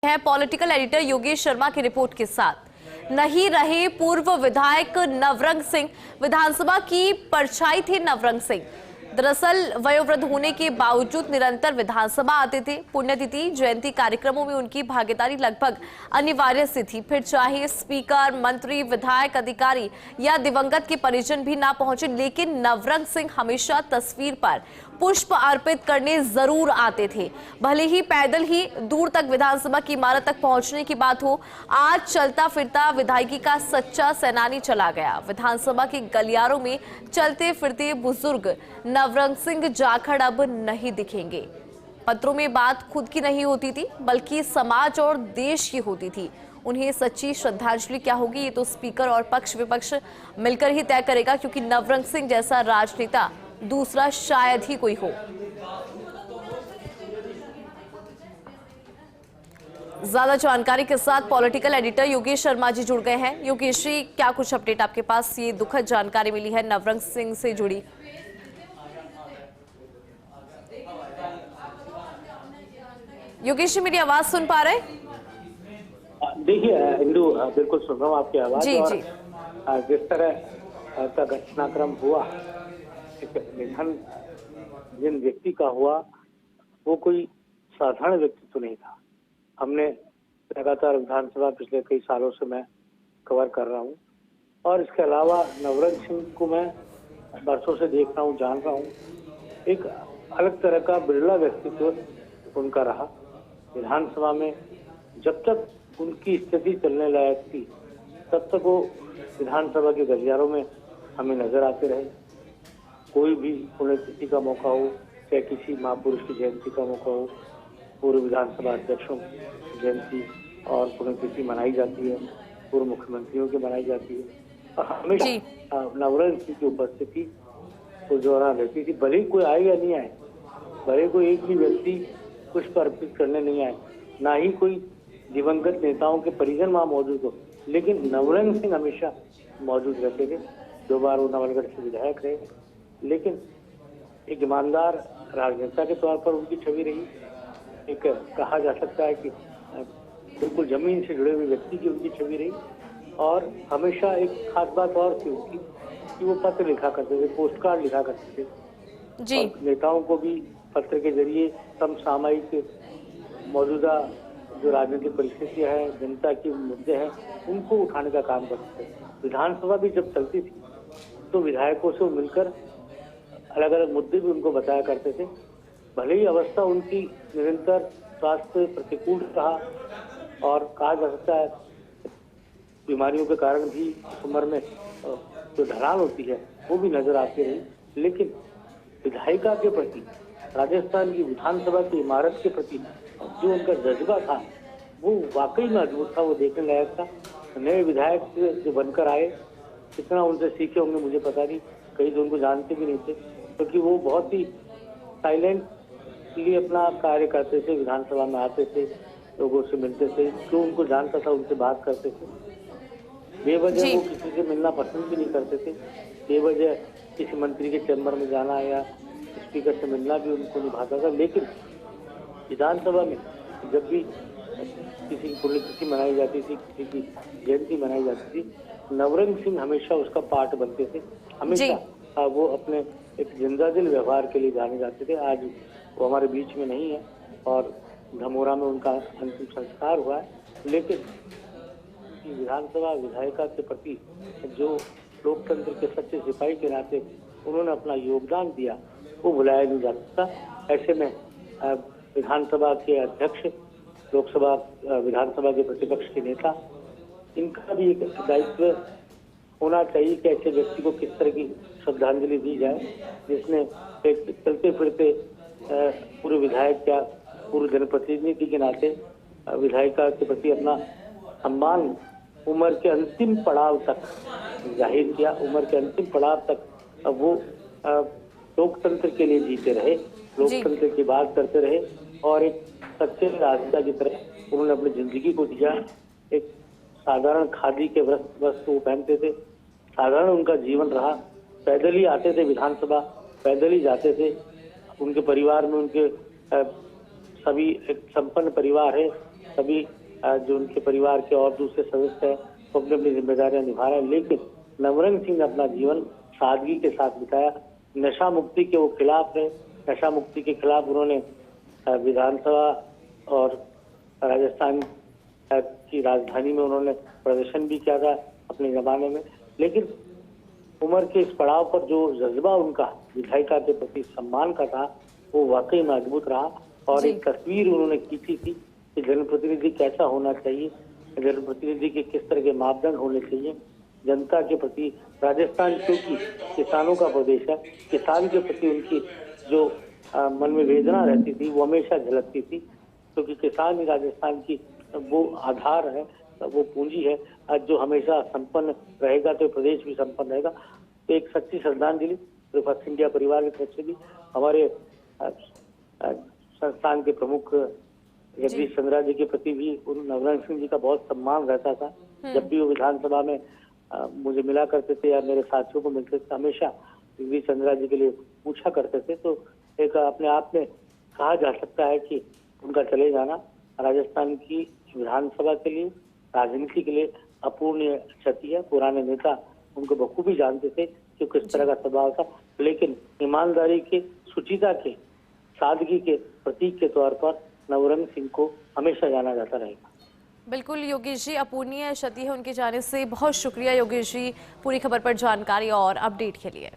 है political editor Yogesh Sharma की report के साथ। नहीं रहे पूर्व विधायक नवरंग सिंह। विधानसभा की परछाई थे नवरंग सिंह। दरअसल वयोवृद्ध होने के बावजूद निरंतर विधानसभा आते थे। पुण्यतिथि जयंती कार्यक्रमों में उनकी भागीदारी लगभग अनिवार्य सी थी। फिर चाहे स्पीकर, मंत्री, विधायक, अधिकारी या दिवंगत के परिजन भी ना पहुंचे, लेकिन नवरंग सिंह हमेशा तस्वीर पर पुष्प अर्पित करने जरूर आते थे। भले ही पैदल ही दूर तक विधानसभा की इमारत तक पहुंचने की बात हो। आज चलता फिरता विधायकी का सच्चा सेनानी चला गया। विधानसभा के गलियारों में चलते फिरते बुजुर्ग नवरंग सिंह जाखड़ अब नहीं दिखेंगे। पत्रों में बात खुद की नहीं होती थी, बल्कि समाज और देश की होती थी। उन्हें सच्ची श्रद्धांजलि क्या होगी, ये तो स्पीकर और पक्ष विपक्ष मिलकर ही तय करेगा, क्योंकि नवरंग सिंह जैसा राजनेता दूसरा शायद ही कोई हो। ज्यादा जानकारी के साथ पॉलिटिकल एडिटर योगेश शर्मा जी जुड़ गए हैं। योगेश जी, क्या कुछ अपडेट आपके पास ये दुखद जानकारी मिली है नवरंग सिंह से जुड़ी? योगेश जी, मेरी आवाज सुन पा रहे? देखिए इंदु, बिल्कुल सुन रहा हूँ आपकी आवाज। जी, और जी। जिस तरह का घटनाक्रम हुआ, निधन जिन व्यक्ति का हुआ वो कोई साधारण व्यक्ति तो नहीं था। हमने लगातार विधानसभा पिछले कई सालों से मैं कवर कर रहा हूँ, और इसके अलावा नवरंग सिंह को मैं बरसों से देख रहा हूँ, जान रहा हूँ। एक अलग तरह का बिरला व्यक्तित्व उनका रहा। विधानसभा में जब तक उनकी स्थिति चलने लायक थी, तब तक वो विधानसभा के गलियारों में हमें नजर आते रहे। कोई भी पुण्यतिथि का मौका हो, चाहे किसी महापुरुष की जयंती का मौका हो, पूर्व विधानसभा अध्यक्षों की जयंती और पुण्यतिथि मनाई जाती है, पूर्व मुख्यमंत्रियों की मनाई जाती है, और हमेशा नवरंग सिंह की उपस्थिति उस दौरान रहती थी। भले ही कोई आए या नहीं आए, भले कोई एक भी व्यक्ति पुष्प अर्पित करने नहीं आए, ना ही कोई दिवंगत नेताओं के परिजन वहाँ मौजूद हो, लेकिन नवरंग सिंह हमेशा मौजूद रहते थे। 2 बार वो नवलगढ़ से विधायक रहे, लेकिन एक ईमानदार राजनेता के तौर पर उनकी छवि रही। एक कहा जा सकता है कि बिल्कुल जमीन से जुड़े हुए व्यक्ति की उनकी छवि रही। और हमेशा एक खास बात और थी उनकी कि वो पत्र लिखा करते थे, पोस्ट कार्ड लिखा करते थे जी। और नेताओं को भी पत्र के जरिए समसामयिक मौजूदा जो राजनीतिक परिस्थितियां हैं, जनता के मुद्दे हैं, उनको उठाने का काम करते थे। विधानसभा भी जब चलती थी तो विधायकों से मिलकर अलग अलग मुद्दे भी उनको बताया करते थे। भले ही अवस्था उनकी निरंतर स्वास्थ्य प्रतिकूल रहा, और कहा जा सकता है बीमारियों के कारण भी उम्र में जो ढलान होती है वो भी नजर आती रही, लेकिन विधायिका के प्रति, राजस्थान की विधानसभा की इमारत के प्रति जो उनका जज्बा था वो वाकई में अद्भुत था, वो देखने लायक था। नए विधायक जो बनकर आए, कितना उनसे सीखे होंगे मुझे पता नहीं, कई तो उनको जानते भी नहीं थे, क्योंकि वो बहुत ही साइलेंटली अपना कार्य करते थे। विधानसभा में आते थे, लोगों से मिलते थे, जो उनको जानता था उनसे बात करते थे। बेवजह वो किसी से मिलना पसंद भी नहीं करते थे। बेवजह किसी मंत्री के चैम्बर में जाना या स्पीकर से मिलना भी उनको नहीं भाता था। लेकिन विधानसभा में जब भी किसी की पुण्यतिथि मनाई जाती थी, किसी की जयंती मनाई जाती थी, नवरंग सिंह हमेशा उसका पार्ट बनते थे। हमेशा वो अपने एक जिंदादिल व्यवहार के लिए जाने जाते थे। आज वो हमारे बीच में नहीं है और धमोरा में उनका अंतिम संस्कार हुआ है, लेकिन विधानसभा विधायिका के प्रति जो लोकतंत्र के सच्चे सिपाही के नाते उन्होंने अपना योगदान दिया, वो भुलाया नहीं जा सकता। ऐसे में विधानसभा के अध्यक्ष, लोकसभा विधानसभा के प्रतिपक्ष के नेता, इनका भी एक दायित्व होना चाहिए कि ऐसे व्यक्ति को किस तरह की श्रद्धांजलि दी जाए, जिसने एक चलते फिरते पूर्व विधायक या पूर्व जनप्रतिनिधि के नाते विधायिका के प्रति अपना सम्मान उम्र के अंतिम पड़ाव तक जाहिर किया। उम्र के अंतिम पड़ाव तक वो लोकतंत्र के लिए जीते रहे, लोकतंत्र की बात करते रहे, और एक सच्चे राजनेता की तरह उन्होंने अपनी जिंदगी को दिया। एक साधारण खादी के वस्त्र वो पहनते थे, साधारण उनका जीवन रहा। पैदल ही आते थे विधानसभा, पैदल ही जाते थे। उनके परिवार में उनके सभी एक संपन्न परिवार है, सभी जो उनके परिवार के और दूसरे सदस्य हैं वो अपनी अपनी जिम्मेदारियां निभा रहे हैं, लेकिन नवरंग सिंह ने अपना जीवन सादगी के साथ बिताया। नशा मुक्ति के वो खिलाफ रहे, नशा मुक्ति के खिलाफ उन्होंने विधानसभा और राजस्थान की राजधानी में उन्होंने प्रदर्शन भी किया था अपने जमाने में। लेकिन उम्र के इस पड़ाव पर जो जज्बा उनका विधायिका के प्रति सम्मान का था वो वाकई में अद्भुत रहा। और एक तस्वीर उन्होंने खींची थी कि जनप्रतिनिधि कैसा होना चाहिए, जनप्रतिनिधि के किस तरह के मापदंड होने चाहिए जनता के प्रति। राजस्थान क्योंकि किसानों का प्रदेश है, किसान के प्रति उनकी जो मन में वेदना रहती थी वो हमेशा झलकती थी, क्योंकि किसान ही राजस्थान की वो आधार है, वो पूंजी है जो हमेशा संपन्न रहेगा तो प्रदेश भी संपन्न रहेगा। तो एक सच्ची श्रद्धांजलि फर्स्ट इंडिया परिवार की तरफ से भी, हमारे संस्थान के प्रमुख जगदीश चंद्रा जी के प्रति भी उन नवरंग सिंह जी का बहुत सम्मान रहता था। जब भी वो विधानसभा में मुझे मिला करते थे या मेरे साथियों को मिलते थे, हमेशा जगदीश चंद्रा जी के लिए पूछा करते थे। तो एक अपने आप में कहा जा सकता है कि उनका चले जाना राजस्थान की विधानसभा के लिए, राजनीति के लिए अपूर्णीय क्षति है। पुराने नेता उनको बखूबी जानते थे कि किस तरह का स्वभाव था, लेकिन ईमानदारी के, शुचिता के, सादगी के प्रतीक के तौर पर नवरंग सिंह को हमेशा जाना जाता रहेगा। बिल्कुल योगेश जी, अपूर्णीय क्षति है उनके जाने से। बहुत शुक्रिया योगेश जी पूरी खबर पर जानकारी और अपडेट के लिए।